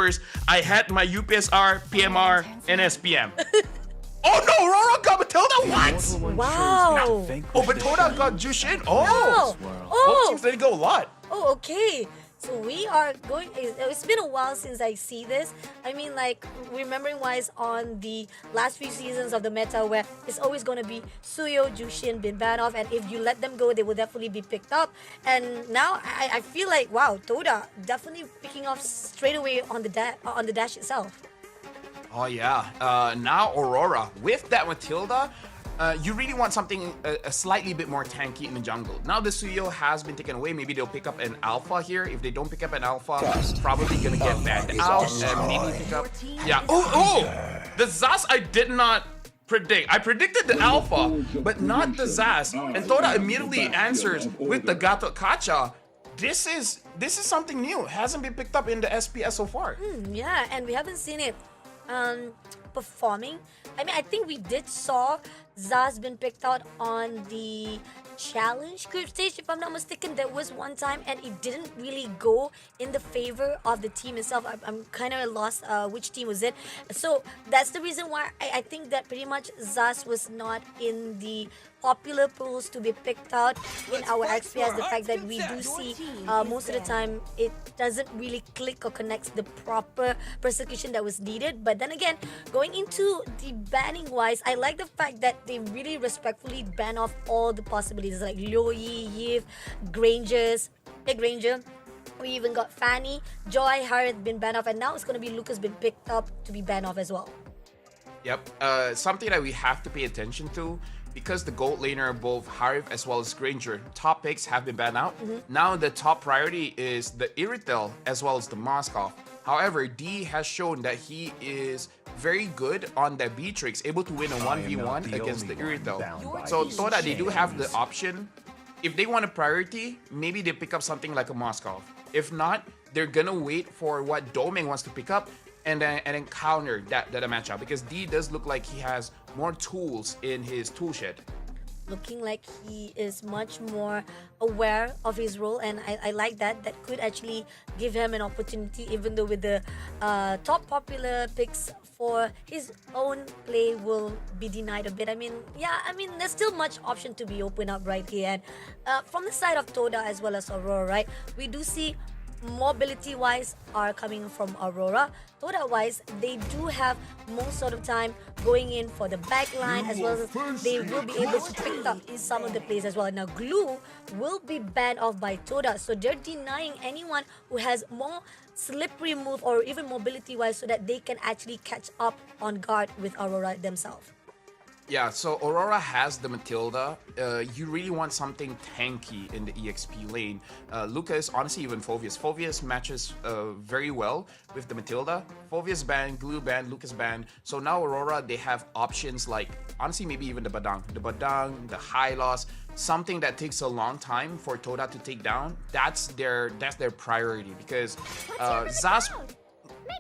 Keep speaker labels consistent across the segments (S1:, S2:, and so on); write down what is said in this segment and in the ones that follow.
S1: first, I had my UPSR, PMR, and SPM. Oh no, Rora got Matilda? What?
S2: Wow.
S1: Oh, but Toda got Jushin? Oh.
S2: Oh.
S1: Both
S2: Oh.
S1: teams didn't go a lot.
S2: Oh, okay. So we are going. It's been a while since I see this. I mean, like remembering wise on the last few seasons of the meta, where it's always going to be Suyo, Jushin, Bin Banov, and if you let them go, they will definitely be picked up. And now I feel like wow, Toda definitely picking off straight away on the dash itself.
S1: Oh yeah. Now Aurora with that Matilda. You really want something a slightly bit more tanky in the jungle. Now the Suyo has been taken away. Maybe they'll pick up an alpha here. If they don't pick up an alpha, probably gonna get banned out and maybe pick up. Yeah. Oh! The Zas I did not predict. I predicted the alpha, but not the Zas. And Toda immediately answers with the Gato Kacha. This is something new. It hasn't been picked up in the SPS so far.
S2: Yeah, and we haven't seen it performing. I mean, I think we did saw Zaz been picked out on the challenge group stage, if I'm not mistaken. There was one time and it didn't really go in the favor of the team itself. I'm kind of lost which team was it. So that's the reason why I think that pretty much Zaz was not in the popular pools to be picked out in our XPS. The fact that we do see most of the time it doesn't really click or connects the proper persecution that was needed. But then again, going into the banning wise, I like the fact that they really respectfully ban off all the possibilities like Lyoyi, Yif, Grangers, Big Ranger. We even got Fanny, Joy, Harith been banned off, and now it's going to be Lucas been picked up to be banned off as well.
S1: Yep. Something that we have to pay attention to, because the gold laner, both Harith as well as Granger, top picks have been banned out. Now the top priority is the Iritel as well as the Moskov. However, D has shown that he is very good on the Beatrix, able to win a 1v1 against the Iritel. So Toda, they do have the option. If they want a priority, maybe they pick up something like a Moskov. If not, they're gonna wait for what Doming wants to pick up and then counter that matchup, because D does look like he has more tools in his tool shed.
S2: Looking like he is much more aware of his role, and I like that. That could actually give him an opportunity, even though with the top popular picks for his own play will be denied a bit. I mean, there's still much option to be opened up right here. And from the side of Toda as well as Aurora, right, we do see mobility wise are coming from Aurora. Toda wise, they do have most of the time going in for the back line, as well as they will be able to pick up in some of the plays as well. Now Glue will be banned off by Toda, so they're denying anyone who has more slippery move or even mobility wise, so that they can actually catch up on guard with Aurora themselves.
S1: Yeah, so Aurora has the Matilda. You really want something tanky in the EXP lane. Lucas, honestly, even Phoveus. Phoveus matches very well with the Matilda. Phoveus banned, Glue banned, Lucas banned. So now Aurora, they have options like, honestly, maybe even the Badang. The Badang, the High Loss, something that takes a long time for Toda to take down. That's their priority, because Zas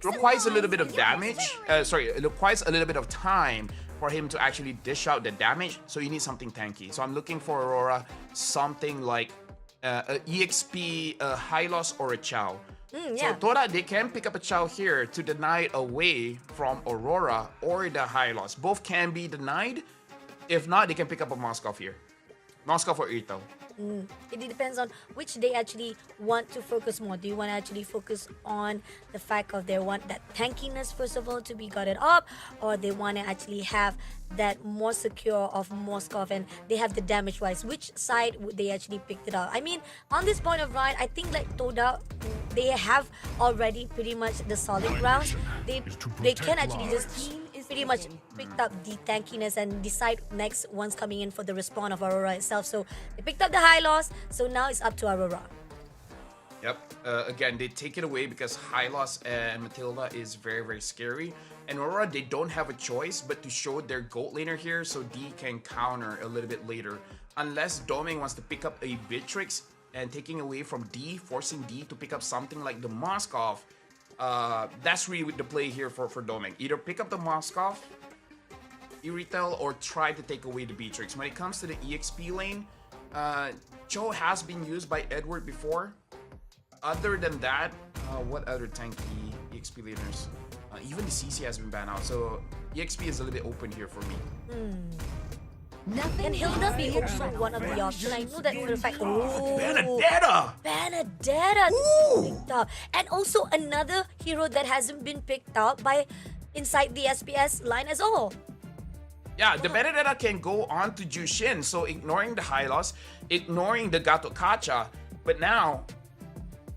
S1: requires a little bit of damage. It requires a little bit of time for him to actually dish out the damage, so you need something tanky. So I'm looking for Aurora, something like a EXP, a High Loss, or a Chow. So Toda, they can pick up a Chow here to deny it away from Aurora or the High Loss. Both can be denied. If not, they can pick up a Moskov here. Moskov or Ito.
S2: It depends on which they actually want to focus more. Do you want to actually focus on the fact of they want that tankiness first of all to be guarded up, or they want to actually have that more secure of Moskov and they have the damage wise? Which side would they actually pick it out? I mean, on this point of right, I think like Toda, they have already pretty much the solid grounds. They can actually just pretty much picked up the tankiness and decide next once coming in for the respawn of Aurora itself. So they picked up the High Loss, so now it's up to Aurora.
S1: Yep. Again, they take it away because High Loss and Matilda is very, very scary. And Aurora, they don't have a choice but to show their gold laner here, so D can counter a little bit later. Unless Doming wants to pick up a Beatrix and taking away from D, forcing D to pick up something like the Moskov. That's really the play here for Doming. Either pick up the Moskov, Iritel, or try to take away the Beatrix. When it comes to the EXP lane, Cho has been used by Edward before. Other than that, what other tanky EXP laners. Even the CC has been banned out, so EXP is a little bit open here for me.
S2: Can Hilda be also one of the options? I know that for a fact. Oh,
S1: Benedetta!
S2: Benedetta picked up. And also another hero that hasn't been picked up by inside the SPS line as all.
S1: Yeah, the Benedetta can go on to Jushin, so ignoring the Hylos, ignoring the Gato Kacha, but now,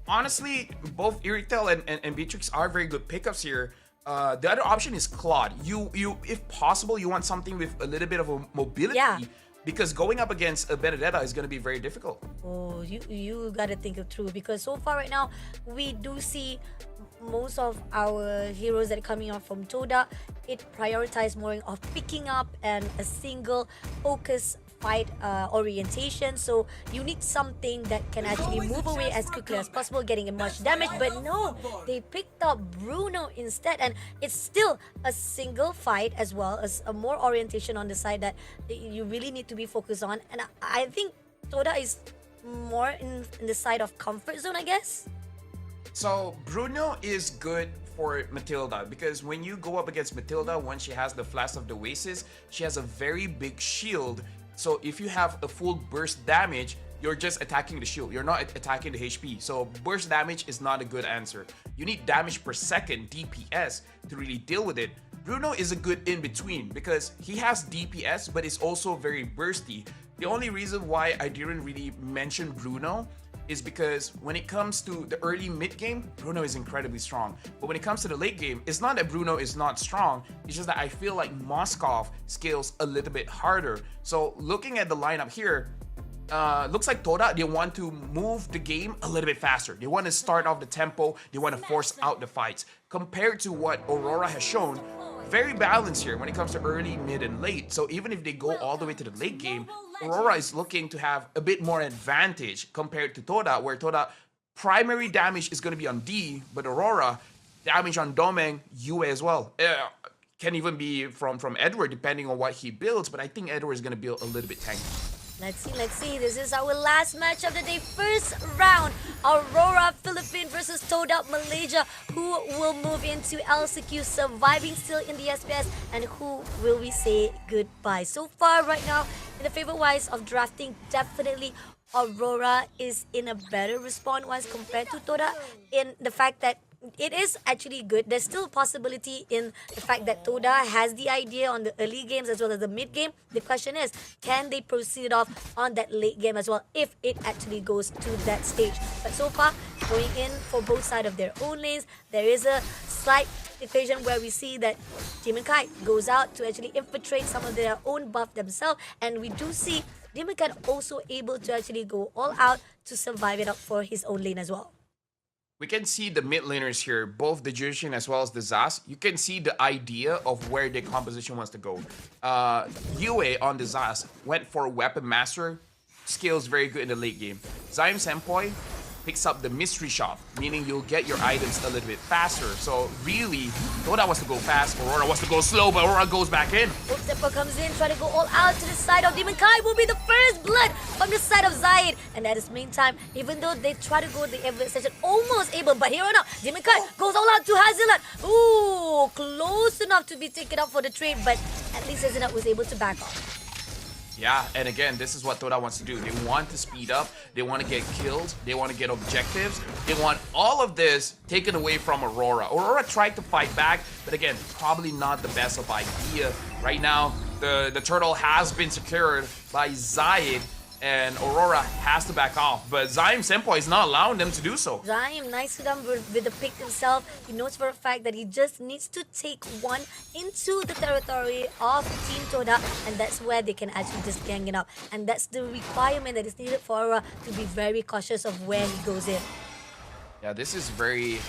S1: honestly, both Iritel and Beatrix are very good pickups here. The other option is Claude. You, if possible, you want something with a little bit of a mobility.
S2: Yeah.
S1: Because going up against a Benedetta is going to be very difficult.
S2: Oh, you gotta think it through, because so far right now we do see most of our heroes that are coming out from Toda, it prioritizes more of picking up and a single focus fight orientation. So you need something that can actually move away as quickly as possible, getting as much damage. But no, they picked up Bruno instead, and it's still a single fight as well as a more orientation on the side that you really need to be focused on. And I think Toda is more in the side of comfort zone, I guess.
S1: So Bruno is good for Matilda, because when you go up against Matilda, once she has the Flash of the Oasis, she has a very big shield. So if you have a full burst damage, you're just attacking the shield. You're not attacking the HP. So burst damage is not a good answer. You need damage per second, DPS, to really deal with it. Bruno is a good in-between because he has DPS, but it's also very bursty. The only reason why I didn't really mention Bruno is because when it comes to the early mid game, Bruno is incredibly strong. But when it comes to the late game, it's not that Bruno is not strong, it's just that I feel like Moskov scales a little bit harder. So looking at the lineup here, looks like Toda, they want to move the game a little bit faster. They want to start off the tempo, they want to force out the fights. Compared to what Aurora has shown, very balanced here when it comes to early, mid, and late. So even if they go all the way to the late game, Aurora is looking to have a bit more advantage compared to Toda, where Toda primary damage is going to be on D, but Aurora damage on Domeng, Yue as well. Can even be from Edward depending on what he builds, but I think Edward is going to build a little bit tanky.
S2: Let's see. This is our last match of the day. First round, Aurora Philippines versus Toda Malaysia. Who will move into LCQ, surviving still in the SPS, and who will we say goodbye? So far right now, in the favor-wise of drafting, definitely Aurora is in a better respawn-wise compared to Toda, in the fact that it is actually good. There's still a possibility in the fact that Toda has the idea on the early games as well as the mid game. The question is, can they proceed off on that late game as well if it actually goes to that stage? But so far, going in for both sides of their own lanes, there is a slight equation where we see that Demon Kite goes out to actually infiltrate some of their own buff themselves, and we do see Demon Kite also able to actually go all out to survive it up for his own lane as well.
S1: We can see the mid laners here, both the Jushin as well as the Zas. You can see the idea of where their composition wants to go. Yue on the Zas went for Weapon Master, scales very good in the late game. Zaim Senpoi picks up the Mystery Shop, meaning you'll get your items a little bit faster. So really, Toda wants to go fast, Aurora wants to go slow, but Aurora goes back in.
S2: Zeppo comes in, try to go all out to the side of Demon Kai. Will be the first blood from the side of Zaid. And at this meantime, even though they try to go the Ever Session, almost able, but here on out, Demon Kai goes all out to Hazelnut. Ooh, close enough to be taken up for the trade, but at least Hazelnut was able to back off.
S1: Yeah, and again, this is what Toda wants to do. They want to speed up, they want to get kills, they want to get objectives. They want all of this taken away from Aurora. Aurora tried to fight back, but again, probably not the best of idea. Right now, the turtle has been secured by Zaid, and Aurora has to back off. But Zaim Senpoi is not allowing them to do so.
S2: Zaim, nice to them with the pick himself. He knows for a fact that he just needs to take one into the territory of Team Toda, and that's where they can actually just gang it up. And that's the requirement that is needed for Aurora to be very cautious of where he goes in.
S1: Yeah, this is very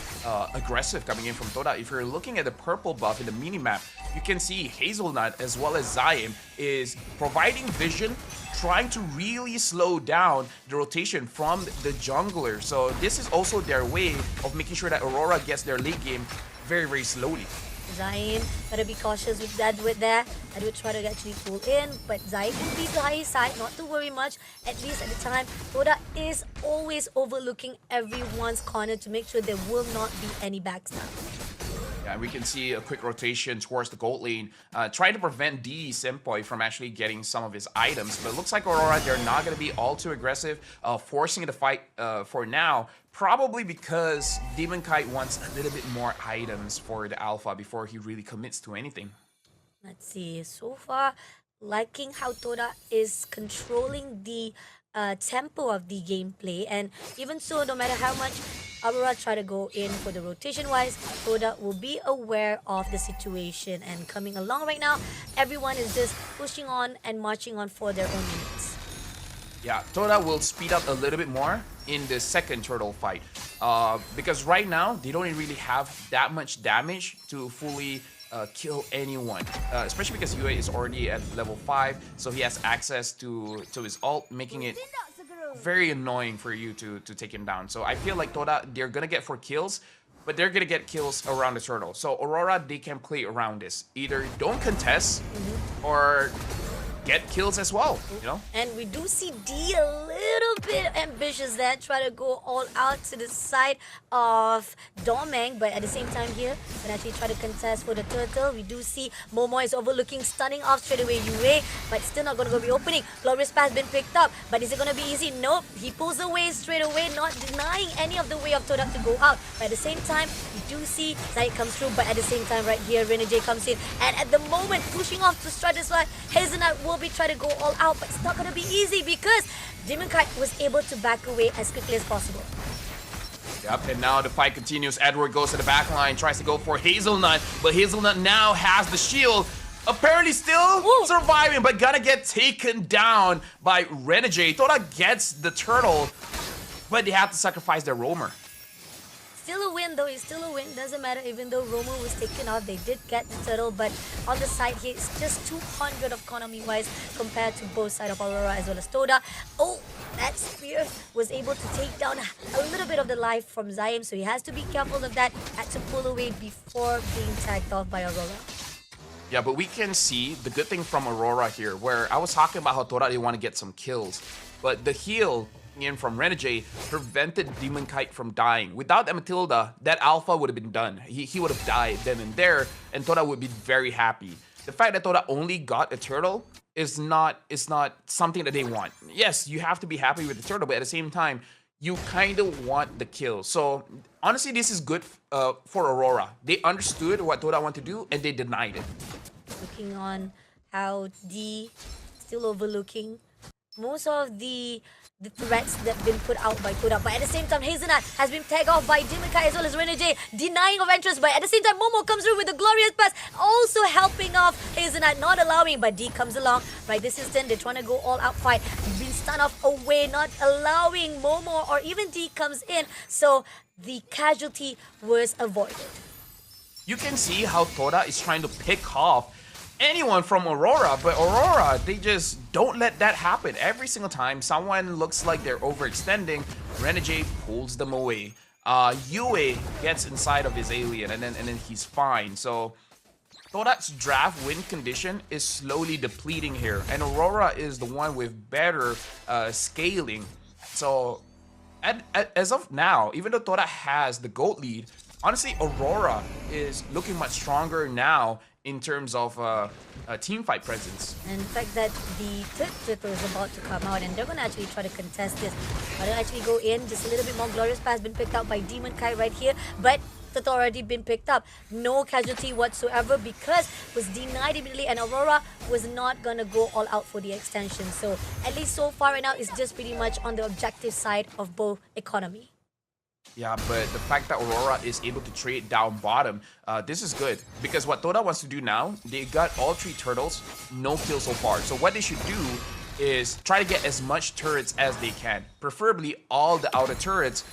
S1: aggressive coming in from Toda. If you're looking at the purple buff in the minimap, you can see Hazelnut as well as Zaim is providing vision, trying to really slow down the rotation from the jungler. So this is also their way of making sure that Aurora gets their late game very, very slowly.
S2: Zayn, gotta be cautious with Edward there. Edward try to actually pull in, but Zayn will be to high side, not to worry much. At least at the time, Toda is always overlooking everyone's corner to make sure there will not be any backstab.
S1: Yeah, we can see a quick rotation towards the gold lane, trying to prevent D Sempoi from actually getting some of his items. But it looks like Aurora, they're not going to be all too aggressive, forcing the fight for now. Probably because Demon Kite wants a little bit more items for the Alpha before he really commits to anything.
S2: Let's see. So far, liking how Toda is controlling the tempo of the gameplay, and even so, no matter how much Aurora try to go in for the rotation wise, Toda will be aware of the situation and coming along right now. Everyone is just pushing on and marching on for their own needs.
S1: Yeah, Toda will speed up a little bit more in the second turtle fight. Because right now, they don't really have that much damage to fully kill anyone. Especially because Yue is already at level 5, so he has access to his ult, making it very annoying for you to take him down. So I feel like Toda, they're gonna get 4 kills, but they're gonna get kills around the turtle. So Aurora, they can play around this. Either don't contest, or get kills as well, you know?
S2: And we do see D a little bit ambitious there, try to go all out to the side of Domeng, but at the same time here, when actually try to contest for the turtle, we do see Momo is overlooking, stunning off straight away Yue, but still not going to go be opening. Glorious Pass has been picked up, but is it going to be easy? Nope, he pulls away straight away, not denying any of the way of Todak to go out. But at the same time, we do see Zaid comes through, but at the same time right here, Renegade comes in, and at the moment, pushing off to strike this one, Hazelnut will be trying to go all out, but it's not going to be easy because Demon Kite was able to back away as quickly as possible.
S1: Yep, and now the fight continues. Edward goes to the back line, tries to go for Hazelnut, but Hazelnut now has the shield. Apparently still surviving, but gonna get taken down by Renegade. Toda gets the turtle, but they have to sacrifice their roamer.
S2: Still a win though, it's still a win, doesn't matter. Even though Romo was taken out, they did get the turtle, but on the side here, it's just 200 of economy wise compared to both sides of Aurora as well as Toda. Oh, that spear was able to take down a little bit of the life from Zaim, so he has to be careful of that, had to pull away before being tagged off by Aurora.
S1: Yeah, but we can see the good thing from Aurora here, where I was talking about how Toda, they want to get some kills, but the heal in from Renegade prevented Demon Kite from dying. Without that Matilda, that Alpha would have been done. He would have died then and there, and Toda would be very happy. The fact that Toda only got a turtle is not something that they want. Yes, you have to be happy with the turtle, but at the same time, you kind of want the kill. So honestly, this is good for Aurora. They understood what Toda wanted to do, and they denied it.
S2: Looking on how D still overlooking most of the threats that have been put out by Toda. But at the same time, Hazelnut has been tagged off by Demon Kite as well as Renegade, denying of entrance. But at the same time, Momo comes through with the glorious pass, also helping off Hazelnut, not allowing, but D comes along. Right this instant, they're trying to go all out fight. Been stunned off away, not allowing Momo or even D comes in. So the casualty was avoided.
S1: You can see how Toda is trying to pick off anyone from Aurora, but Aurora, they just don't let that happen. Every single time someone looks like they're overextending, Renegade pulls them away. Yue gets inside of his alien, and then he's fine. So Toda's draft win condition is slowly depleting here, and Aurora is the one with better scaling. So as of now, even though Toda has the gold lead, honestly, Aurora is looking much stronger now in terms of team fight presence.
S2: And the fact that the third turtle is about to come out and they're going to actually try to contest this. But they'll actually go in, just a little bit more. Glorious Pass has been picked out by Demon Kite right here. But it's already been picked up. No casualty whatsoever because it was denied immediately, and Aurora was not going to go all out for the extension. So at least so far right now, it's just pretty much on the objective side of both economy.
S1: Yeah, but the fact that Aurora is able to trade down bottom, this is good. Because what Toda wants to do now, they got all 3 turtles, no kills so far. So what they should do is try to get as much turrets as they can. Preferably all the outer turrets.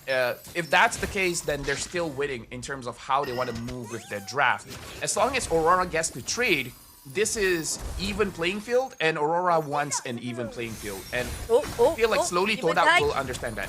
S1: If that's the case, then they're still winning in terms of how they want to move with their draft. As long as Aurora gets to trade, this is even playing field, and Aurora wants an even playing field. And I feel like slowly Toda will understand that.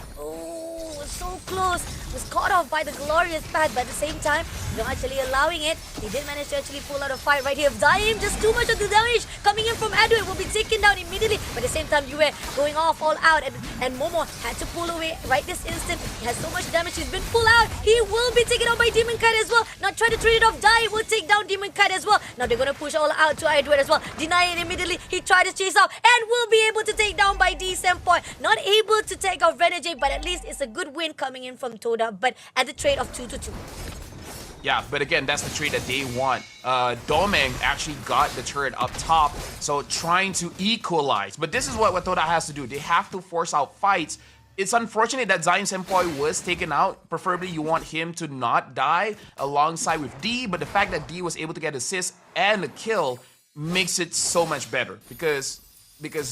S2: So close was caught off by the glorious path, but at the same time, not actually allowing it. He did manage to actually pull out a fight right here. Zaim, just too much of the damage coming in from Edwin, will be taken down immediately. But at the same time, Yue going off all out, and Momo had to pull away right this instant. He has so much damage. He's been pulled out. He will be taken out by Demon Kite as well. Now try to trade it off. Dai will take down Demon Kite as well. Now they're going to push all out to Edwin as well. Deny it immediately. He tried to chase out and will be able to take down by D Sempoy. Not able to take out Renegade, but at least it's a good win coming in from Toda, but at the trade of 2-2.
S1: Yeah, but again, that's the trade that they want. Domeng actually got the turret up top, so trying to equalize. But this is what Toda has to do. They have to force out fights. It's unfortunate that Zion Senpai was taken out. Preferably, you want him to not die alongside with D, but the fact that D was able to get assist and a kill makes it so much better because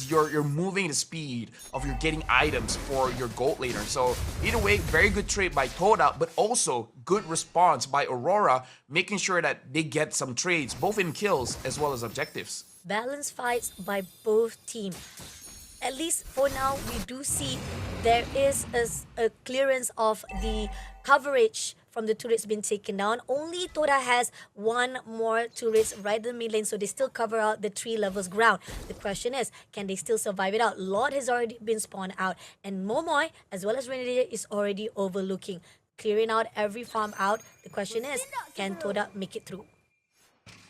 S1: you're moving the speed of your getting items for your gold laner. So either way, very good trade by Toda, but also good response by Aurora, making sure that they get some trades, both in kills as well as objectives.
S2: Balanced fights by both teams. At least for now, we do see there is a clearance of the coverage from the turrets being taken down. Only Toda has one more turrets right in the mid lane, so they still cover out the 3 levels ground. The question is, can they still survive it out? Lord has already been spawned out, and Momoy, as well as Renegade, is already overlooking, clearing out every farm out. The question is, can Toda make it through?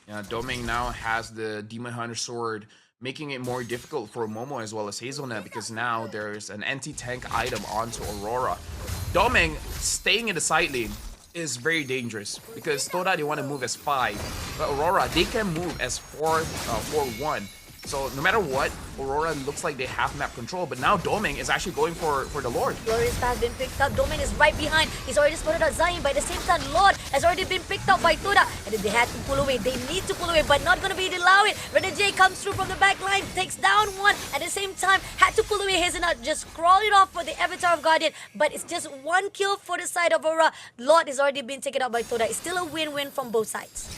S1: Yeah, Domeng now has the Demon Hunter Sword, making it more difficult for Momo as well as Hazelnut because now there's an anti-tank item onto Aurora. Domeng staying in the side lane is very dangerous because Toda, they want to move as 5, but Aurora, they can move as 4-1. So no matter what, Aurora looks like they have map control, but now Domeng is actually going for the Lord.
S2: Glorious has been picked up. Domeng is right behind. He's already spotted out Zion, but at the same time, Lord has already been picked up by Toda. And then they had to pull away. They need to pull away, but not going to be able to allow it. Renegade comes through from the back line, takes down one. At the same time, had to pull away Hazelnut, just crawl it off for the Avatar of Guardian, but it's just one kill for the side of Aurora. Lord has already been taken out by Toda. It's still a win-win from both sides.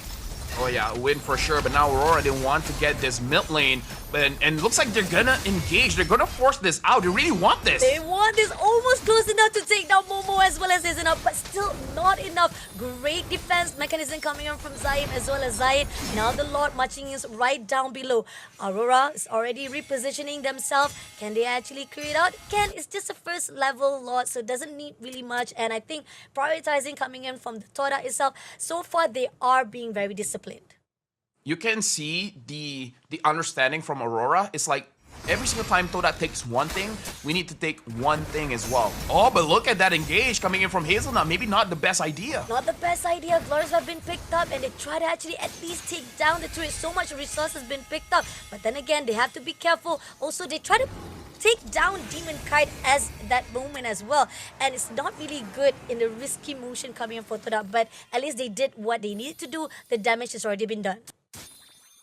S1: Oh yeah, a win for sure, but now Aurora, they want to get this mid lane, and it looks like they're gonna engage, they're gonna force this out, they really want this.
S2: They want this almost close enough to take down Momo as well as Hazelnut, but still not enough. Great defense mechanism coming in from Zion as well as Zion. Now the Lord marching is right down below. Aurora is already repositioning themselves. Can they actually clear it out? Can. It's just a first level Lord, so it doesn't need really much, and I think prioritizing coming in from the Toda itself, so far they are being very disciplined.
S1: You can see the understanding from Aurora. It's like every single time Toda takes one thing, we need to take one thing as well. Oh, but look at that engage coming in from Hazelnut. Maybe not the best idea.
S2: Not the best idea. Glorious have been picked up and they try to actually at least take down the turret. So much resource has been picked up. But then again, they have to be careful. Also, they try to take down Demon Kite as that moment as well. And it's not really good in the risky motion coming in for Toda. But at least they did what they needed to do. The damage has already been done.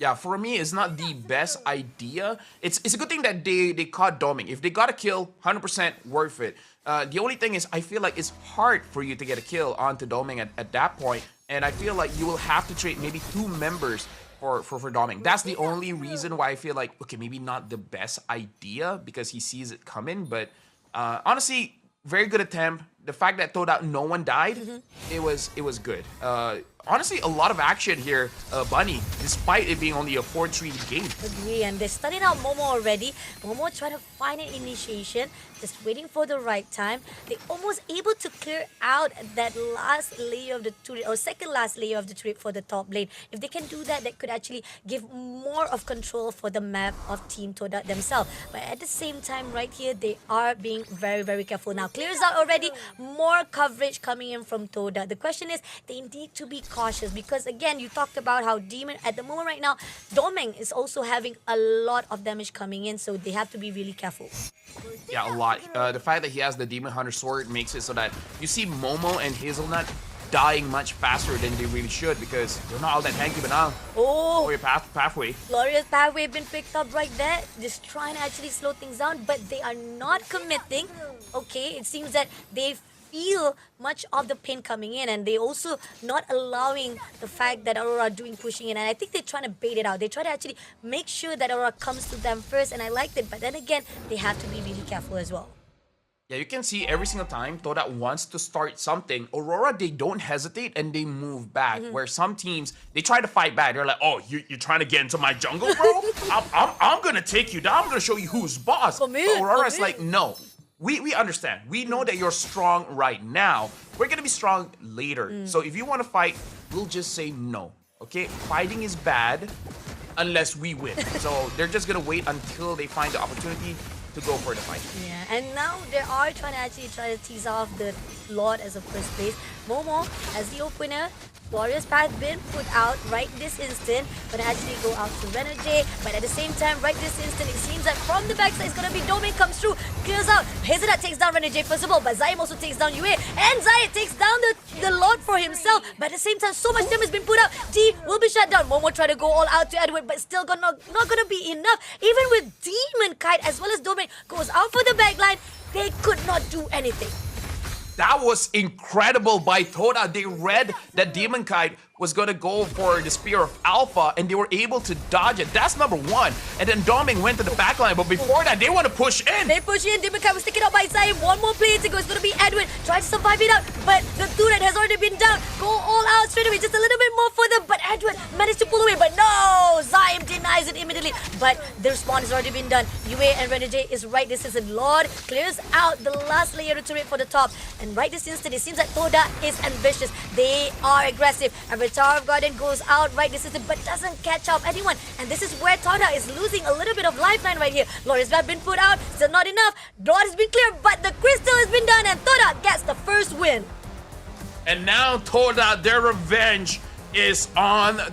S1: Yeah, for me, it's not the best idea. It's a good thing that they caught Domeng. If they got a kill, 100% worth it. The only thing is, I feel like it's hard for you to get a kill onto Domeng at that point. And I feel like you will have to trade maybe 2 members for Domeng. That's the only reason why I feel like, okay, maybe not the best idea because he sees it coming. But honestly, very good attempt. The fact that Toda, no one died, it was good. Honestly, a lot of action here, Bunny, despite it being only a 4-3 game.
S2: Agree, and they're starting out Momo already. Momo trying to find an initiation, just waiting for the right time. They're almost able to clear out that last layer of the turret, or second last layer of the turret for the top lane. If they can do that, that could actually give more of control for the map of Team Toda themselves. But at the same time, right here, they are being very, very careful. Now, clears out already, more coverage coming in from Toda. The question is, they need to be cautious because again, you talked about how Demon at the moment right now, Domeng is also having a lot of damage coming in, so they have to be really careful.
S1: Yeah, a lot. The fact that he has the Demon Hunter Sword makes it so that you see Momo and Hazelnut dying much faster than they really should because they're not all that tanky, but now your pathway.
S2: Glorious pathway been picked up right there, just trying to actually slow things down, but they are not committing. Okay, it seems that they feel much of the pain coming in, and they also not allowing the fact that Aurora doing pushing in, and I think they're trying to bait it out. They try to actually make sure that Aurora comes to them first, and I liked it, but then again, they have to be really careful as well.
S1: Yeah, you can see every single time Toda wants to start something, Aurora, they don't hesitate and they move back. Where some teams, they try to fight back. They're like, oh, you're trying to get into my jungle, bro? I'm going to take you down. I'm going to show you who's boss.
S2: For me,
S1: But Aurora's
S2: for me.
S1: like, no. We understand. We know that you're strong right now. We're going to be strong later. So if you want to fight, we'll just say no. Okay? Fighting is bad unless we win. So they're just going to wait until they find the opportunity to go for the fight.
S2: Yeah, and now they are trying to tease off the Lord as a first place. Momo as the opener. Warriors path been put out right this instant, but actually go out to Renegade. But at the same time, right this instant, it seems that from the backside it's gonna be Domain comes through, clears out. Hazerat takes down Renegade first of all, but Zaim also takes down Yue, and Zayed takes down the Lord for himself. But at the same time, so much damage has been put out. D will be shut down. Momo try to go all out to Edward, but still not gonna be enough. Even with Demon Kite as well as Domain goes out for the backline, they could not do anything.
S1: That was incredible by Toda. They read that Demon Kite was going to go for the Spear of Alpha, and they were able to dodge it. That's number one. And then Doming went to the backline, but before that, they want to push in.
S2: They push in. Demon Kite was taken out by Zaim. One more player to go. It's going to be Edwin. Try to survive it out, but the turret has already been down. Go all out straight away. Just a little bit more for them, but Edwin managed to pull away. But no! Zaim denies it immediately. But the respawn has already been done. Yue and Renegade is right. This is a Lord. Clears out the last layer of turret for the top. And right this instant, it seems that Toda is ambitious. They are aggressive. And Tower of Garden goes out right this instant, but doesn't catch up anyone. And this is where Toda is losing a little bit of lifeline right here. Lord has been put out. Still not enough. Lord has been cleared, but the crystal has been done, and Toda gets the first win.
S1: And now Toda, their revenge is on